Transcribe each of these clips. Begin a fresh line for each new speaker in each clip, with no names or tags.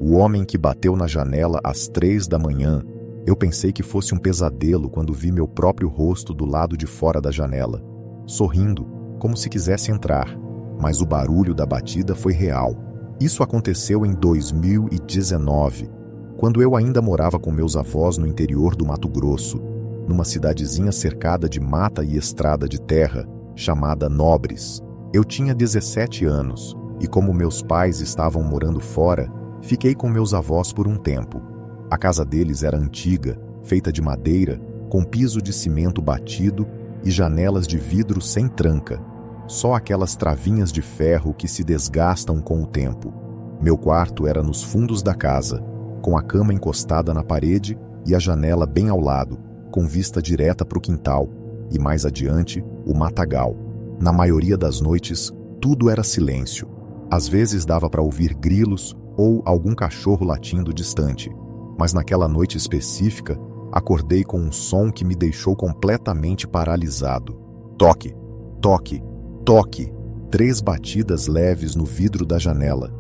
O homem que bateu na janela às 3 da manhã. Eu pensei que fosse um pesadelo quando vi meu próprio rosto do lado de fora da janela, sorrindo, como se quisesse entrar, mas o barulho da batida foi real. Isso aconteceu em 2019, quando eu ainda morava com meus avós no interior do Mato Grosso, numa cidadezinha cercada de mata e estrada de terra, chamada Nobres. Eu tinha 17 anos, e como meus pais estavam morando fora, fiquei com meus avós por um tempo. A casa deles era antiga, feita de madeira, com piso de cimento batido e janelas de vidro sem tranca, só aquelas travinhas de ferro que se desgastam com o tempo. Meu quarto era nos fundos da casa, com a cama encostada na parede e a janela bem ao lado, com vista direta para o quintal e, mais adiante, o matagal. Na maioria das noites, tudo era silêncio. Às vezes dava para ouvir grilos ou algum cachorro latindo distante, mas naquela noite específica, acordei com um som que me deixou completamente paralisado. Toque, toque, toque. 3 batidas leves no vidro da janela,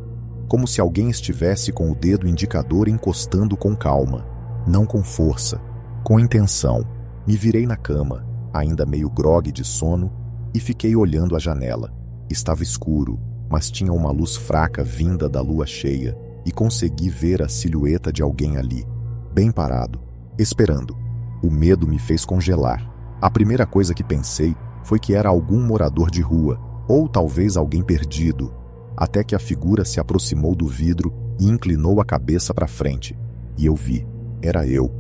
como se alguém estivesse com o dedo indicador encostando com calma, não com força, com intenção. Me virei na cama, ainda meio grogue de sono, e fiquei olhando a janela. Estava escuro, mas tinha uma luz fraca vinda da lua cheia, e consegui ver a silhueta de alguém ali, bem parado, esperando. O medo me fez congelar. A primeira coisa que pensei foi que era algum morador de rua, ou talvez alguém perdido, até que a figura se aproximou do vidro e inclinou a cabeça para frente. E eu vi, era eu.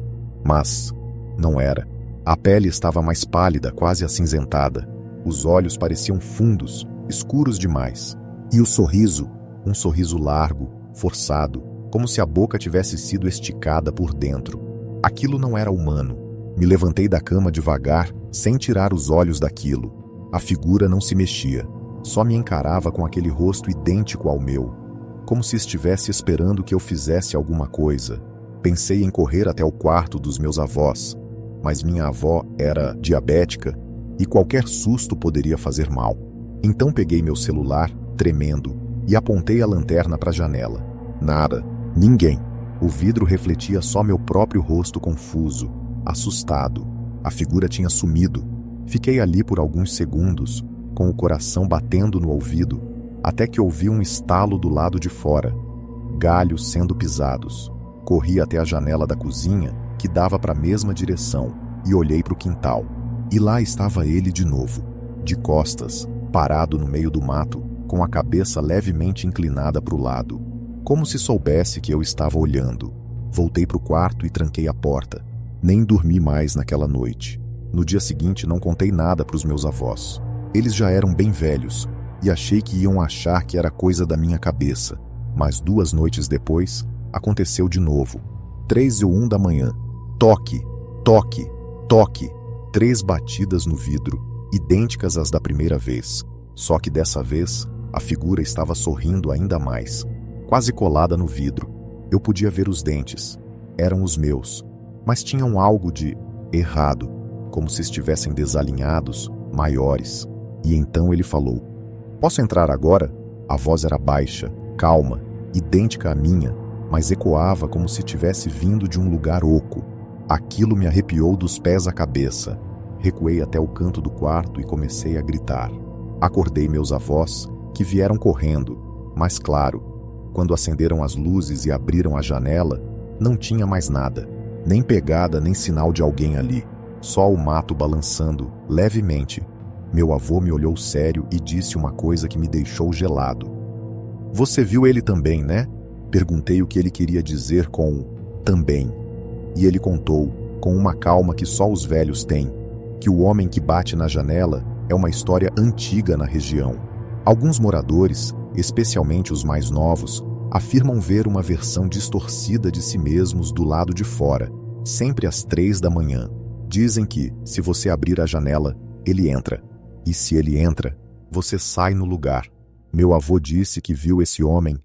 Mas não era. A pele estava mais pálida, quase acinzentada. Os olhos pareciam fundos, escuros demais. E o sorriso, um sorriso largo, forçado, como se a boca tivesse sido esticada por dentro. Aquilo não era humano. Me levantei da cama devagar, sem tirar os olhos daquilo. A figura não se mexia, só me encarava com aquele rosto idêntico ao meu, como se estivesse esperando que eu fizesse alguma coisa. Pensei em correr até o quarto dos meus avós, mas minha avó era diabética e qualquer susto poderia fazer mal. Então peguei meu celular, tremendo, e apontei a lanterna para a janela. Nada, ninguém. O vidro refletia só meu próprio rosto confuso, assustado. A figura tinha sumido. Fiquei ali por alguns segundos, com o coração batendo no ouvido, até que ouvi um estalo do lado de fora, galhos sendo pisados. Corri até a janela da cozinha, que dava para a mesma direção, e olhei para o quintal. E lá estava ele de novo, de costas, parado no meio do mato, com a cabeça levemente inclinada para o lado, como se soubesse que eu estava olhando. Voltei para o quarto e tranquei a porta. Nem dormi mais naquela noite. No dia seguinte não contei nada para os meus avós. Eles já eram bem velhos, e achei que iam achar que era coisa da minha cabeça. Mas 2 noites depois, aconteceu de novo. 3:01 da manhã. Toque, toque, toque. 3 batidas no vidro, idênticas às da primeira vez. Só que dessa vez, a figura estava sorrindo ainda mais, quase colada no vidro. Eu podia ver os dentes. Eram os meus, mas tinham algo de errado, como se estivessem desalinhados, maiores. E então ele falou: "Posso entrar agora?" A voz era baixa, calma, idêntica à minha, mas ecoava como se tivesse vindo de um lugar oco. Aquilo me arrepiou dos pés à cabeça. Recuei até o canto do quarto e comecei a gritar. Acordei meus avós, que vieram correndo, mas claro, quando acenderam as luzes e abriram a janela, não tinha mais nada, nem pegada nem sinal de alguém ali, só o mato balançando, levemente. Meu avô me olhou sério e disse uma coisa que me deixou gelado. "Você viu ele também, né?" Perguntei o que ele queria dizer com "também". E ele contou, com uma calma que só os velhos têm, que o homem que bate na janela é uma história antiga na região. Alguns moradores, especialmente os mais novos, afirmam ver uma versão distorcida de si mesmos do lado de fora, sempre às 3 da manhã. Dizem que, se você abrir a janela, ele entra. E se ele entra, você sai no lugar. Meu avô disse que viu esse homem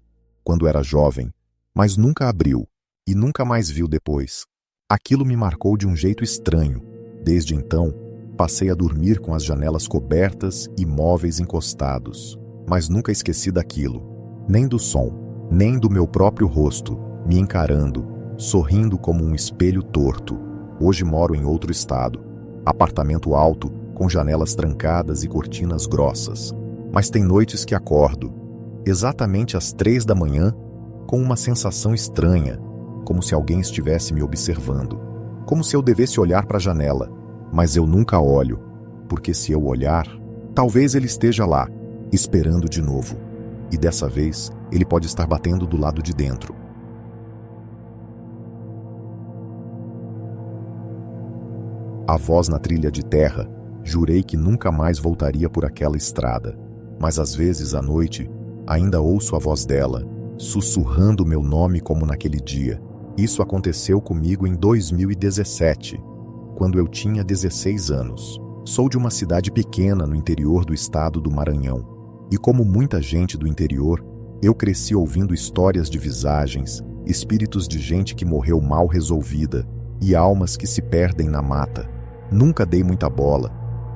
quando era jovem, mas nunca abriu e nunca mais viu depois. Aquilo me marcou de um jeito estranho. Desde então, passei a dormir com as janelas cobertas e móveis encostados, mas nunca esqueci daquilo, nem do som, nem do meu próprio rosto, me encarando, sorrindo como um espelho torto. Hoje moro em outro estado. Apartamento alto, com janelas trancadas e cortinas grossas. Mas tem noites que acordo, exatamente às 3 da manhã, com uma sensação estranha, como se alguém estivesse me observando. Como se eu devesse olhar para a janela, mas eu nunca olho, porque se eu olhar, talvez ele esteja lá, esperando de novo. E dessa vez, ele pode estar batendo do lado de dentro. A voz na trilha de terra, jurei que nunca mais voltaria por aquela estrada. Mas às vezes, à noite, ainda ouço a voz dela, sussurrando meu nome como naquele dia. Isso aconteceu comigo em 2017, quando eu tinha 16 anos. Sou de uma cidade pequena no interior do estado do Maranhão. E como muita gente do interior, eu cresci ouvindo histórias de visagens, espíritos de gente que morreu mal resolvida e almas que se perdem na mata. Nunca dei muita bola.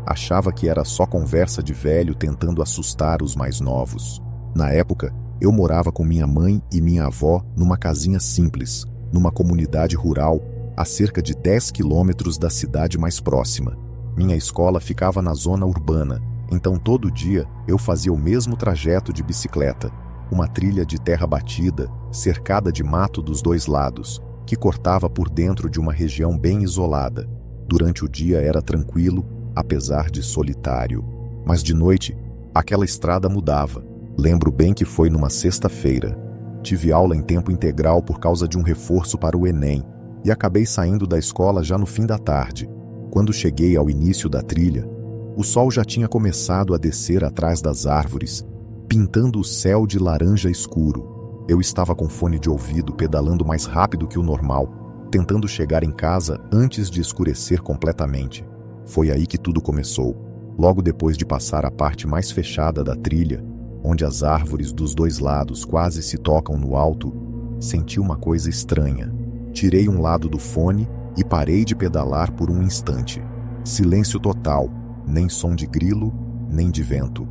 Achava que era só conversa de velho tentando assustar os mais novos. Na época, eu morava com minha mãe e minha avó numa casinha simples, numa comunidade rural, a cerca de 10 quilômetros da cidade mais próxima. Minha escola ficava na zona urbana, então todo dia eu fazia o mesmo trajeto de bicicleta, uma trilha de terra batida, cercada de mato dos dois lados, que cortava por dentro de uma região bem isolada. Durante o dia era tranquilo, apesar de solitário. Mas de noite, aquela estrada mudava. Lembro bem que foi numa sexta-feira. Tive aula em tempo integral por causa de um reforço para o Enem e acabei saindo da escola já no fim da tarde. Quando cheguei ao início da trilha, o sol já tinha começado a descer atrás das árvores, pintando o céu de laranja escuro. Eu estava com fone de ouvido pedalando mais rápido que o normal, tentando chegar em casa antes de escurecer completamente. Foi aí que tudo começou. Logo depois de passar a parte mais fechada da trilha, onde as árvores dos dois lados quase se tocam no alto, senti uma coisa estranha. Tirei um lado do fone e parei de pedalar por um instante. Silêncio total, nem som de grilo, nem de vento.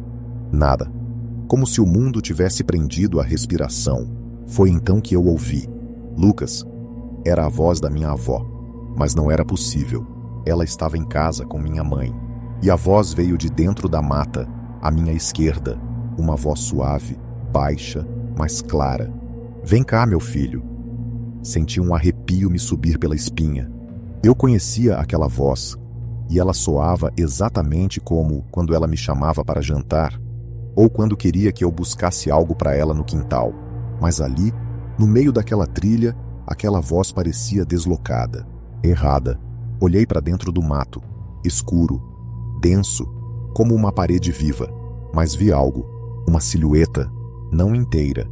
Nada. Como se o mundo tivesse prendido a respiração. Foi então que eu ouvi. Lucas. Era a voz da minha avó, mas não era possível. Ela estava em casa com minha mãe. E a voz veio de dentro da mata, à minha esquerda. Uma voz suave, baixa, mas clara. Vem cá, meu filho. Senti um arrepio me subir pela espinha. Eu conhecia aquela voz, e ela soava exatamente como quando ela me chamava para jantar, ou quando queria que eu buscasse algo para ela no quintal. Mas ali, no meio daquela trilha, aquela voz parecia deslocada, errada. Olhei para dentro do mato, escuro, denso, como uma parede viva, mas vi algo. Uma silhueta, não inteira,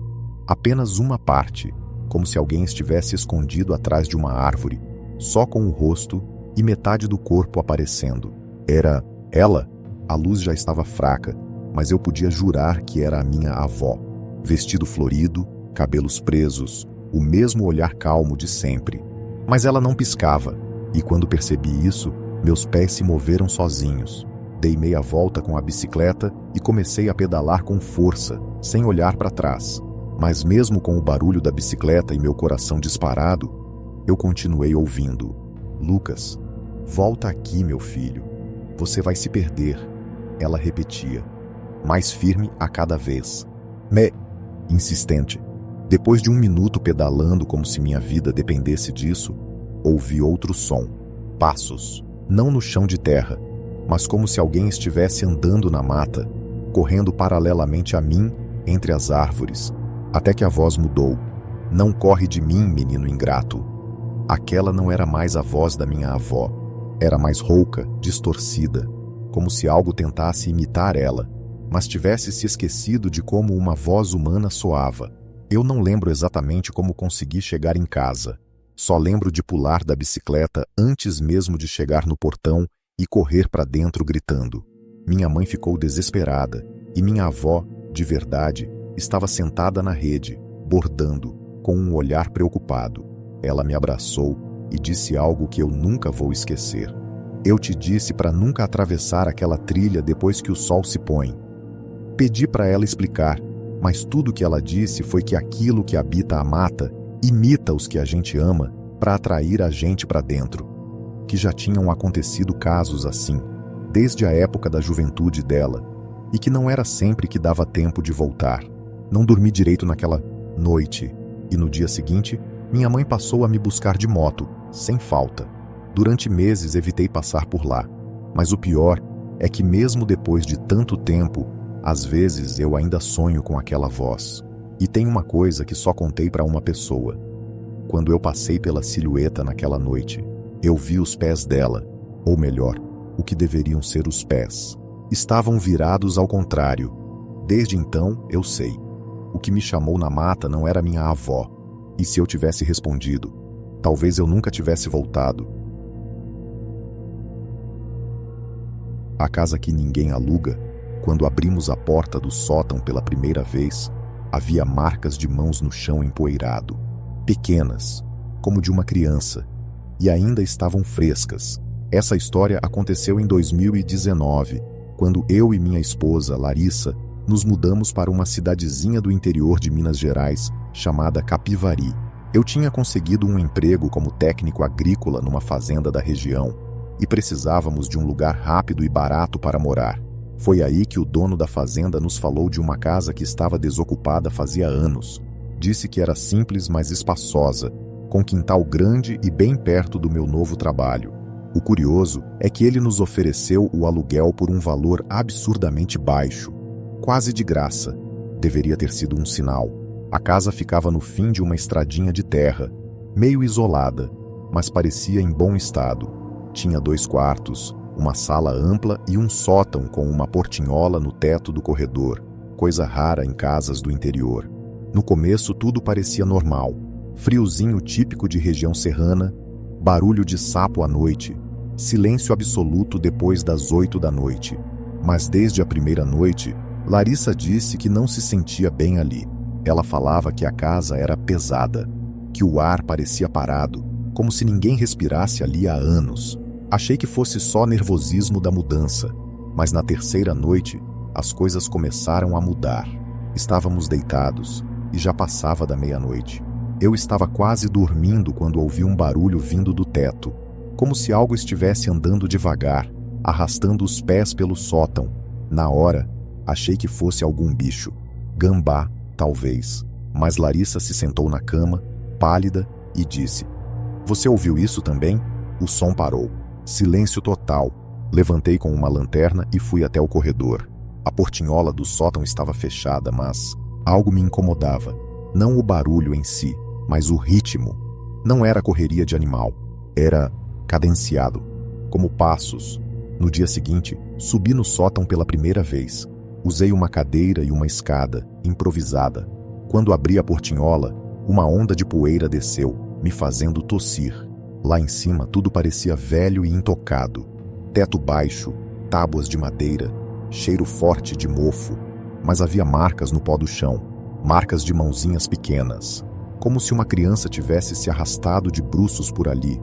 apenas uma parte, como se alguém estivesse escondido atrás de uma árvore, só com o rosto e metade do corpo aparecendo. Era ela. A luz já estava fraca, mas eu podia jurar que era a minha avó. Vestido florido, cabelos presos, o mesmo olhar calmo de sempre. Mas ela não piscava, e quando percebi isso, meus pés se moveram sozinhos. Dei meia volta com a bicicleta e comecei a pedalar com força, sem olhar para trás. Mas mesmo com o barulho da bicicleta e meu coração disparado, eu continuei ouvindo. Lucas, volta aqui, meu filho. Você vai se perder. Ela repetia, mais firme a cada vez. Insistente. Depois de 1 minuto pedalando como se minha vida dependesse disso, ouvi outro som. Passos, não no chão de terra, mas como se alguém estivesse andando na mata, correndo paralelamente a mim, entre as árvores, até que a voz mudou. Não corre de mim, menino ingrato. Aquela não era mais a voz da minha avó. Era mais rouca, distorcida, como se algo tentasse imitar ela, mas tivesse se esquecido de como uma voz humana soava. Eu não lembro exatamente como consegui chegar em casa. Só lembro de pular da bicicleta antes mesmo de chegar no portão e correr para dentro gritando. Minha mãe ficou desesperada e minha avó, de verdade, estava sentada na rede, bordando, com um olhar preocupado. Ela me abraçou e disse algo que eu nunca vou esquecer. Eu te disse para nunca atravessar aquela trilha depois que o sol se põe. Pedi para ela explicar, mas tudo que ela disse foi que aquilo que habita a mata Imita os que a gente ama para atrair a gente para dentro. Que já tinham acontecido casos assim, desde a época da juventude dela, e que não era sempre que dava tempo de voltar. Não dormi direito naquela noite, e no dia seguinte, minha mãe passou a me buscar de moto, sem falta. Durante meses evitei passar por lá, mas o pior é que mesmo depois de tanto tempo, às vezes eu ainda sonho com aquela voz. E tem uma coisa que só contei para uma pessoa. Quando eu passei pela silhueta naquela noite, eu vi os pés dela, ou melhor, o que deveriam ser os pés. Estavam virados ao contrário. Desde então, eu sei. O que me chamou na mata não era minha avó. E se eu tivesse respondido, talvez eu nunca tivesse voltado. A casa que ninguém aluga, quando abrimos a porta do sótão pela primeira vez, havia marcas de mãos no chão empoeirado, pequenas, como de uma criança, e ainda estavam frescas. Essa história aconteceu em 2019, quando eu e minha esposa, Larissa, nos mudamos para uma cidadezinha do interior de Minas Gerais, chamada Capivari. Eu tinha conseguido um emprego como técnico agrícola numa fazenda da região e precisávamos de um lugar rápido e barato para morar. Foi aí que o dono da fazenda nos falou de uma casa que estava desocupada fazia anos. Disse que era simples, mas espaçosa, com quintal grande e bem perto do meu novo trabalho. O curioso é que ele nos ofereceu o aluguel por um valor absurdamente baixo, quase de graça. Deveria ter sido um sinal. A casa ficava no fim de uma estradinha de terra, meio isolada, mas parecia em bom estado. Tinha 2 quartos, uma sala ampla e um sótão com uma portinhola no teto do corredor, coisa rara em casas do interior. No começo tudo parecia normal. Friozinho típico de região serrana, barulho de sapo à noite, silêncio absoluto depois das 8 da noite. Mas desde a primeira noite, Larissa disse que não se sentia bem ali. Ela falava que a casa era pesada, que o ar parecia parado, como se ninguém respirasse ali há anos. Achei que fosse só nervosismo da mudança, mas na terceira noite, as coisas começaram a mudar. Estávamos deitados e já passava da meia-noite. Eu estava quase dormindo quando ouvi um barulho vindo do teto, como se algo estivesse andando devagar, arrastando os pés pelo sótão. Na hora, achei que fosse algum bicho. Gambá, talvez. Mas Larissa se sentou na cama, pálida, e disse: "Você ouviu isso também?" O som parou. Silêncio total. Levantei com uma lanterna e fui até o corredor. A portinhola do sótão estava fechada, mas algo me incomodava. Não o barulho em si, mas o ritmo. Não era correria de animal. Era cadenciado, como passos. No dia seguinte, subi no sótão pela primeira vez. Usei uma cadeira e uma escada, improvisada. Quando abri a portinhola, uma onda de poeira desceu, me fazendo tossir. Lá em cima tudo parecia velho e intocado. Teto baixo, tábuas de madeira, cheiro forte de mofo. Mas havia marcas no pó do chão, marcas de mãozinhas pequenas, como se uma criança tivesse se arrastado de bruços por ali.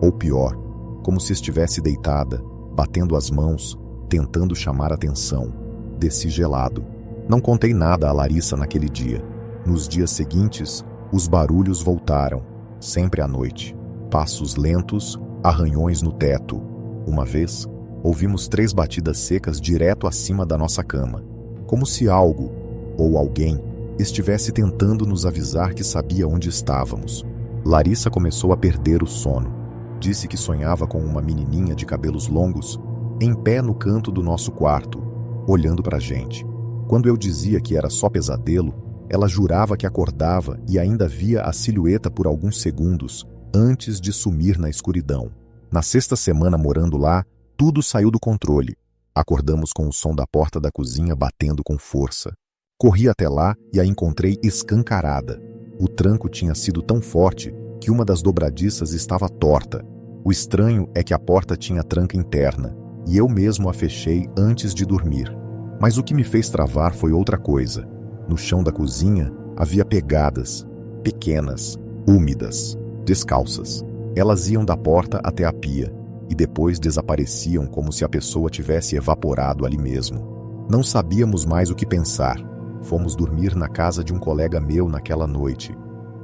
Ou pior, como se estivesse deitada, batendo as mãos, tentando chamar atenção. Desci gelado. Não contei nada a Larissa naquele dia. Nos dias seguintes, os barulhos voltaram, sempre à noite. Passos lentos, arranhões no teto. Uma vez, ouvimos 3 batidas secas direto acima da nossa cama, como se algo, ou alguém, estivesse tentando nos avisar que sabia onde estávamos. Larissa começou a perder o sono. Disse que sonhava com uma menininha de cabelos longos, em pé no canto do nosso quarto, olhando para a gente. Quando eu dizia que era só pesadelo, ela jurava que acordava e ainda via a silhueta por alguns segundos, antes de sumir na escuridão. Na 6ª semana morando lá, tudo saiu do controle. Acordamos com o som da porta da cozinha batendo com força. Corri até lá e a encontrei escancarada. O tranco tinha sido tão forte que uma das dobradiças estava torta. O estranho é que a porta tinha tranca interna, e eu mesmo a fechei antes de dormir. Mas o que me fez travar foi outra coisa. No chão da cozinha havia pegadas, pequenas, úmidas, descalças. Elas iam da porta até a pia, e depois desapareciam como se a pessoa tivesse evaporado ali mesmo. Não sabíamos mais o que pensar. Fomos dormir na casa de um colega meu naquela noite.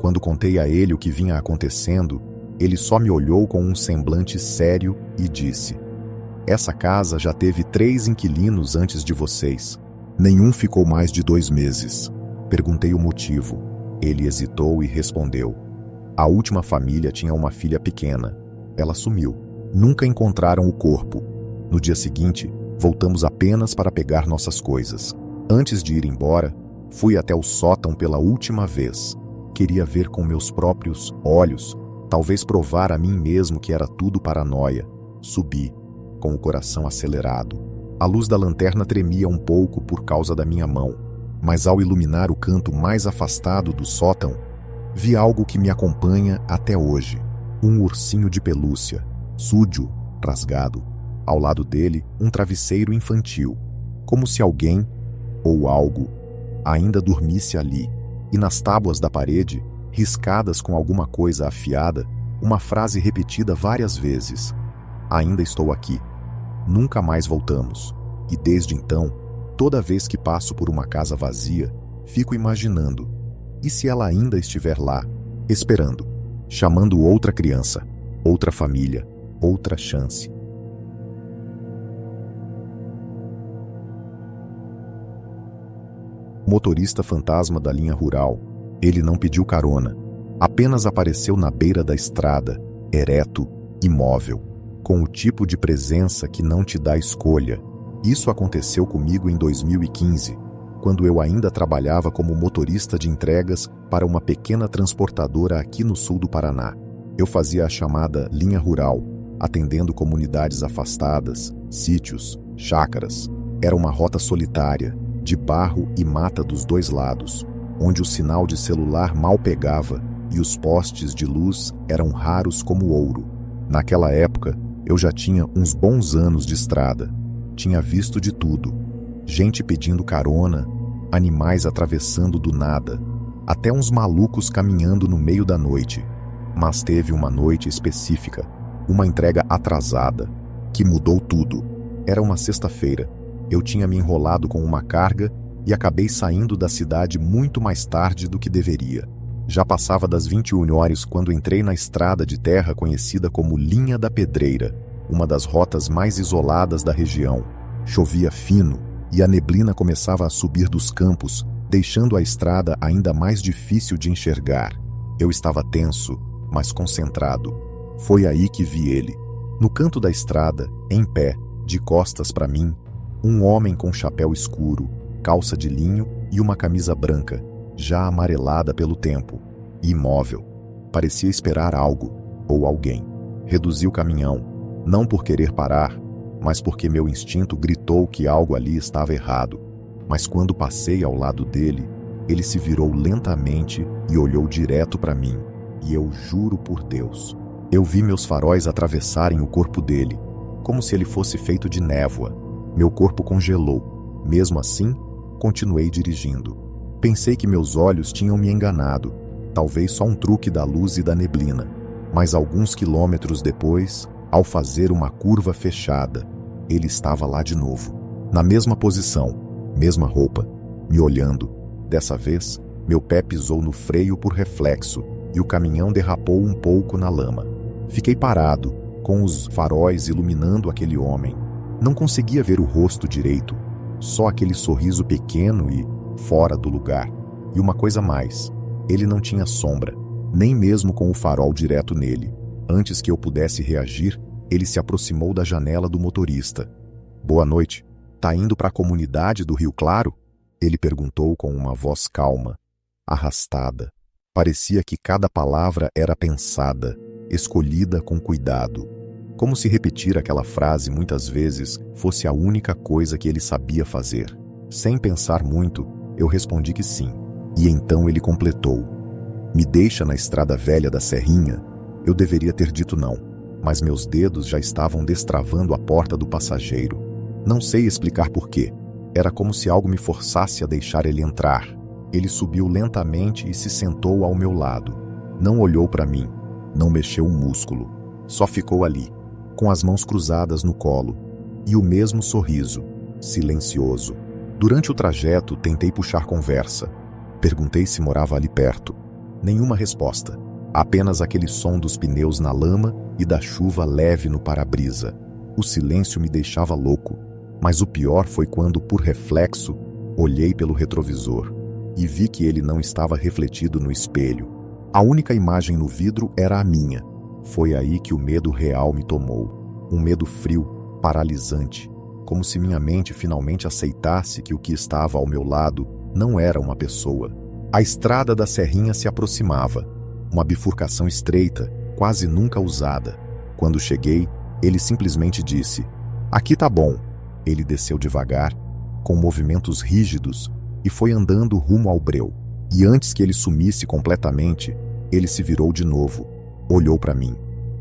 Quando contei a ele o que vinha acontecendo, ele só me olhou com um semblante sério e disse: "Essa casa já teve 3 inquilinos antes de vocês. Nenhum ficou mais de 2 meses." Perguntei o motivo. Ele hesitou e respondeu: "A última família tinha uma filha pequena. Ela sumiu. Nunca encontraram o corpo. No dia seguinte, voltamos apenas para pegar nossas coisas. Antes de ir embora, fui até o sótão pela última vez. Queria ver com meus próprios olhos, talvez provar a mim mesmo que era tudo paranoia. Subi, com o coração acelerado. A luz da lanterna tremia um pouco por causa da minha mão, mas ao iluminar o canto mais afastado do sótão, vi algo que me acompanha até hoje. Um ursinho de pelúcia, súdio, rasgado. Ao lado dele, um travesseiro infantil, como se alguém, ou algo, ainda dormisse ali. E nas tábuas da parede, riscadas com alguma coisa afiada, uma frase repetida várias vezes: "Ainda estou aqui." Nunca mais voltamos. E desde então, toda vez que passo por uma casa vazia, fico imaginando: e se ela ainda estiver lá, esperando, chamando outra criança, outra família, outra chance? Motorista fantasma da linha rural. Ele não pediu carona. Apenas apareceu na beira da estrada, ereto, imóvel, com o tipo de presença que não te dá escolha. Isso aconteceu comigo em 2015, quando eu ainda trabalhava como motorista de entregas para uma pequena transportadora aqui no sul do Paraná. Eu fazia a chamada linha rural, atendendo comunidades afastadas, sítios, chácaras. Era uma rota solitária, de barro e mata dos dois lados, onde o sinal de celular mal pegava e os postes de luz eram raros como ouro. Naquela época, eu já tinha uns bons anos de estrada. Tinha visto de tudo. Gente pedindo carona, animais atravessando do nada, até uns malucos caminhando no meio da noite. Mas teve uma noite específica, uma entrega atrasada, que mudou tudo. Era uma sexta-feira. Eu tinha me enrolado com uma carga e acabei saindo da cidade muito mais tarde do que deveria. Já passava das 21 horas quando entrei na estrada de terra conhecida como Linha da Pedreira, uma das rotas mais isoladas da região. Chovia fino e a neblina começava a subir dos campos, deixando a estrada ainda mais difícil de enxergar. Eu estava tenso, mas concentrado. Foi aí que vi ele. No canto da estrada, em pé, de costas para mim, um homem com chapéu escuro, calça de linho e uma camisa branca, já amarelada pelo tempo, imóvel. Parecia esperar algo, ou alguém. Reduzi o caminhão, não por querer parar, mas porque meu instinto gritou que algo ali estava errado. Mas quando passei ao lado dele, ele se virou lentamente e olhou direto para mim. E eu juro por Deus, eu vi meus faróis atravessarem o corpo dele, como se ele fosse feito de névoa. Meu corpo congelou. Mesmo assim, continuei dirigindo. Pensei que meus olhos tinham me enganado, talvez só um truque da luz e da neblina. Mas alguns quilômetros depois, ao fazer uma curva fechada, ele estava lá de novo, na mesma posição, mesma roupa, me olhando. Dessa vez, meu pé pisou no freio por reflexo e o caminhão derrapou um pouco na lama. Fiquei parado, com os faróis iluminando aquele homem. Não conseguia ver o rosto direito, só aquele sorriso pequeno e fora do lugar. E uma coisa mais, ele não tinha sombra, nem mesmo com o farol direto nele. Antes que eu pudesse reagir, ele se aproximou da janela do motorista. "Boa noite. Tá indo para a comunidade do Rio Claro?" Ele perguntou com uma voz calma, arrastada. Parecia que cada palavra era pensada, escolhida com cuidado. Como se repetir aquela frase muitas vezes fosse a única coisa que ele sabia fazer. Sem pensar muito, eu respondi que sim. E então ele completou: "Me deixa na estrada velha da Serrinha?" Eu deveria ter dito não, mas meus dedos já estavam destravando a porta do passageiro. Não sei explicar porquê. Era como se algo me forçasse a deixar ele entrar. Ele subiu lentamente e se sentou ao meu lado. Não olhou para mim, não mexeu um músculo. Só ficou ali, com as mãos cruzadas no colo, e o mesmo sorriso, silencioso. Durante o trajeto, tentei puxar conversa. Perguntei se morava ali perto. Nenhuma resposta. Apenas aquele som dos pneus na lama e da chuva leve no para-brisa. O silêncio me deixava louco, mas o pior foi quando, por reflexo, olhei pelo retrovisor e vi que ele não estava refletido no espelho. A única imagem no vidro era a minha. Foi aí que o medo real me tomou. Um medo frio, paralisante, como se minha mente finalmente aceitasse que o que estava ao meu lado não era uma pessoa. A estrada da Serrinha se aproximava, uma bifurcação estreita, quase nunca usada. Quando cheguei, ele simplesmente disse: "Aqui tá bom." Ele desceu devagar, com movimentos rígidos, e foi andando rumo ao breu. E antes que ele sumisse completamente, ele se virou de novo, olhou para mim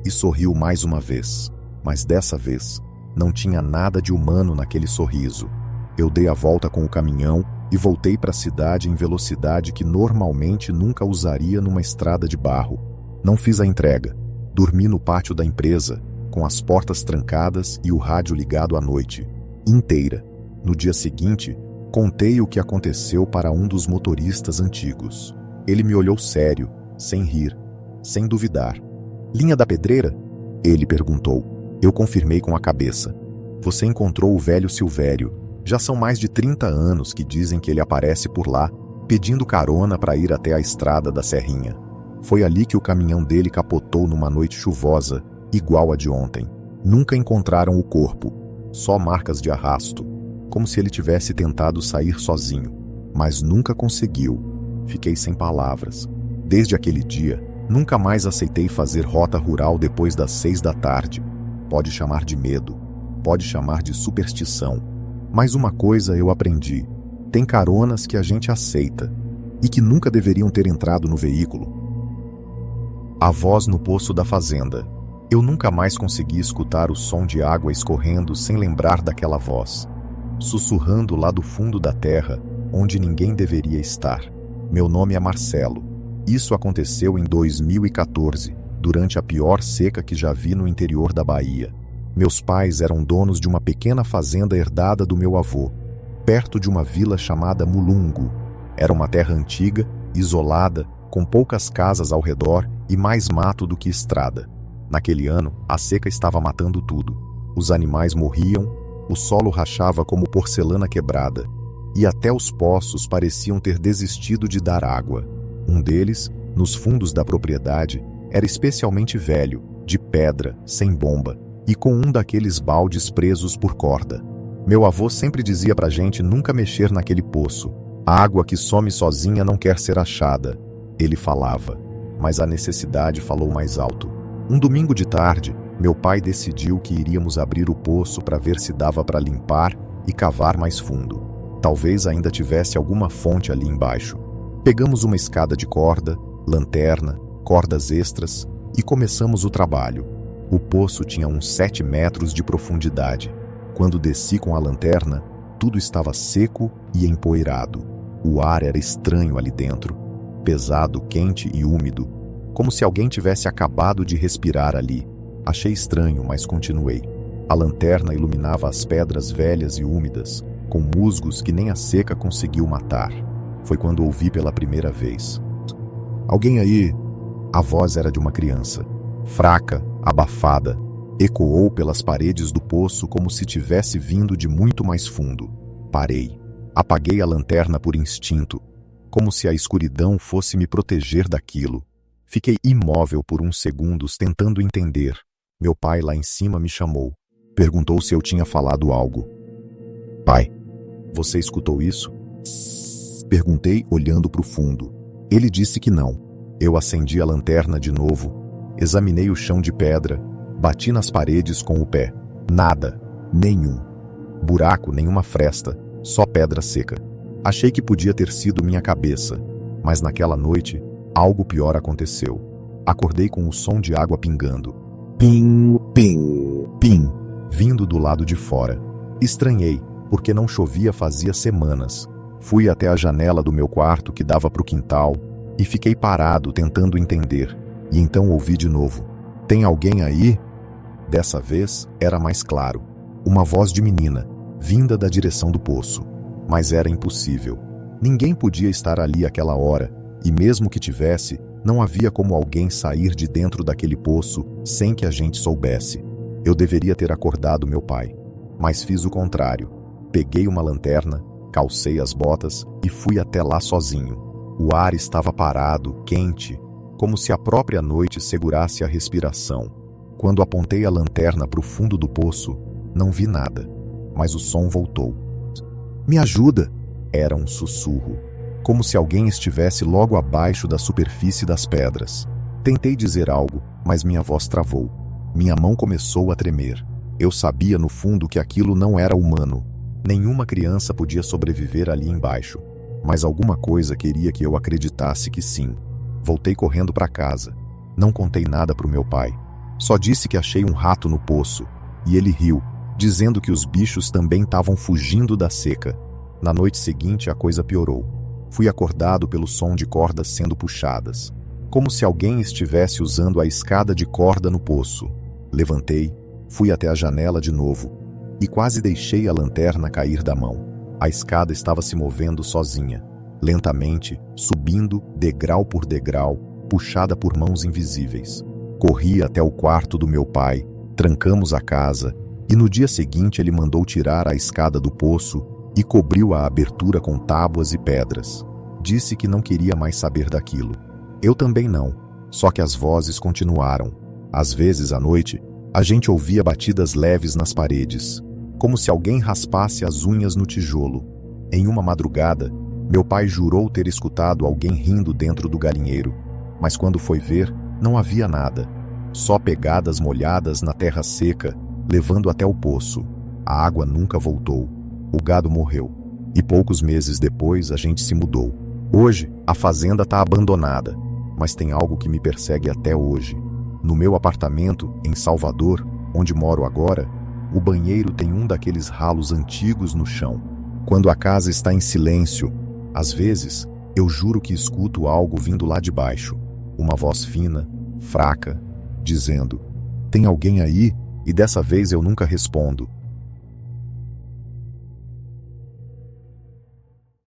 e sorriu mais uma vez. Mas dessa vez, não tinha nada de humano naquele sorriso. Eu dei a volta com o caminhão e voltei para a cidade em velocidade que normalmente nunca usaria numa estrada de barro. Não fiz a entrega. Dormi no pátio da empresa, com as portas trancadas e o rádio ligado à noite inteira. No dia seguinte, contei o que aconteceu para um dos motoristas antigos. Ele me olhou sério, sem rir, sem duvidar. "Linha da Pedreira?" ele perguntou. Eu confirmei com a cabeça. "Você encontrou o velho Silvério. Já são mais de 30 anos que dizem que ele aparece por lá, pedindo carona para ir até a estrada da Serrinha. Foi ali que o caminhão dele capotou numa noite chuvosa, igual a de ontem. Nunca encontraram o corpo, só marcas de arrasto, como se ele tivesse tentado sair sozinho, mas nunca conseguiu." Fiquei sem palavras. Desde aquele dia, nunca mais aceitei fazer rota rural depois das 6 da tarde. Pode chamar de medo, pode chamar de superstição, mas uma coisa eu aprendi: tem caronas que a gente aceita e que nunca deveriam ter entrado no veículo. A voz no poço da fazenda. Eu nunca mais consegui escutar o som de água escorrendo sem lembrar daquela voz, sussurrando lá do fundo da terra, onde ninguém deveria estar. Meu nome é Marcelo. Isso aconteceu em 2014, durante a pior seca que já vi no interior da Bahia. Meus pais eram donos de uma pequena fazenda herdada do meu avô, perto de uma vila chamada Mulungu. Era uma terra antiga, isolada, com poucas casas ao redor e mais mato do que estrada. Naquele ano, a seca estava matando tudo. Os animais morriam, o solo rachava como porcelana quebrada, e até os poços pareciam ter desistido de dar água. Um deles, nos fundos da propriedade, era especialmente velho, de pedra, sem bomba, e com um daqueles baldes presos por corda. Meu avô sempre dizia pra gente nunca mexer naquele poço. A água que some sozinha não quer ser achada. Ele falava, mas a necessidade falou mais alto. Um domingo de tarde, meu pai decidiu que iríamos abrir o poço para ver se dava para limpar e cavar mais fundo. Talvez ainda tivesse alguma fonte ali embaixo. Pegamos uma escada de corda, lanterna, cordas extras e começamos o trabalho. O poço tinha uns 7 metros de profundidade. Quando desci com a lanterna, tudo estava seco e empoeirado. O ar era estranho ali dentro, pesado, quente e úmido, como se alguém tivesse acabado de respirar ali. Achei estranho, mas continuei. A lanterna iluminava as pedras velhas e úmidas, com musgos que nem a seca conseguiu matar. Foi quando ouvi pela primeira vez: "Alguém aí?" A voz era de uma criança, fraca, abafada. Ecoou pelas paredes do poço como se tivesse vindo de muito mais fundo. Parei. Apaguei a lanterna por instinto, como se a escuridão fosse me proteger daquilo. Fiquei imóvel por uns segundos tentando entender. Meu pai lá em cima me chamou. Perguntou se eu tinha falado algo. "Pai, você escutou isso?" Perguntei olhando para o fundo. Ele disse que não. Eu acendi a lanterna de novo, examinei o chão de pedra, bati nas paredes com o pé. Nada, nenhum. Buraco, nenhuma fresta, só pedra seca. Achei que podia ter sido minha cabeça, mas naquela noite, algo pior aconteceu. Acordei com o som de água pingando. Pim, pim, pim, vindo do lado de fora. Estranhei, porque não chovia fazia semanas. Fui até a janela do meu quarto que dava para o quintal e fiquei parado tentando entender. E então ouvi de novo: "Tem alguém aí?" Dessa vez era mais claro. Uma voz de menina, vinda da direção do poço. Mas era impossível. Ninguém podia estar ali àquela hora, E mesmo que tivesse, não havia como alguém sair de dentro daquele poço sem que a gente soubesse. Eu deveria ter acordado meu pai, mas fiz o contrário. Peguei uma lanterna, calcei as botas e fui até lá sozinho. O ar estava parado, quente, como se a própria noite segurasse a respiração. Quando apontei a lanterna para o fundo do poço, não vi nada, mas o som voltou. "Me ajuda!" Era um sussurro, como se alguém estivesse logo abaixo da superfície das pedras. Tentei dizer algo, mas minha voz travou. Minha mão começou a tremer. Eu sabia no fundo que aquilo não era humano. Nenhuma criança podia sobreviver ali embaixo, mas alguma coisa queria que eu acreditasse que sim. Voltei correndo para casa. Não contei nada para o meu pai. Só disse que achei um rato no poço, e ele riu, dizendo que os bichos também estavam fugindo da seca. Na noite seguinte a coisa piorou. Fui acordado pelo som de cordas sendo puxadas, como se alguém estivesse usando a escada de corda no poço. Levantei, fui até a janela de novo, e quase deixei a lanterna cair da mão. A escada estava se movendo sozinha, lentamente, subindo degrau por degrau, puxada por mãos invisíveis. Corri até o quarto do meu pai, trancamos a casa, e no dia seguinte ele mandou tirar a escada do poço e cobriu a abertura com tábuas e pedras. Disse que não queria mais saber daquilo. Eu também não, só que as vozes continuaram. Às vezes, à noite, a gente ouvia batidas leves nas paredes, como se alguém raspasse as unhas no tijolo. Em uma madrugada, meu pai jurou ter escutado alguém rindo dentro do galinheiro, mas quando foi ver, não havia nada. Só pegadas molhadas na terra seca, levando até o poço. A água nunca voltou. O gado morreu. E poucos meses depois a gente se mudou. Hoje, a fazenda está abandonada, mas tem algo que me persegue até hoje. No meu apartamento, em Salvador, onde moro agora, o banheiro tem um daqueles ralos antigos no chão. Quando a casa está em silêncio, às vezes, eu juro que escuto algo vindo lá de baixo. Uma voz fina, fraca, dizendo: "Tem alguém aí?" E dessa vez eu nunca respondo.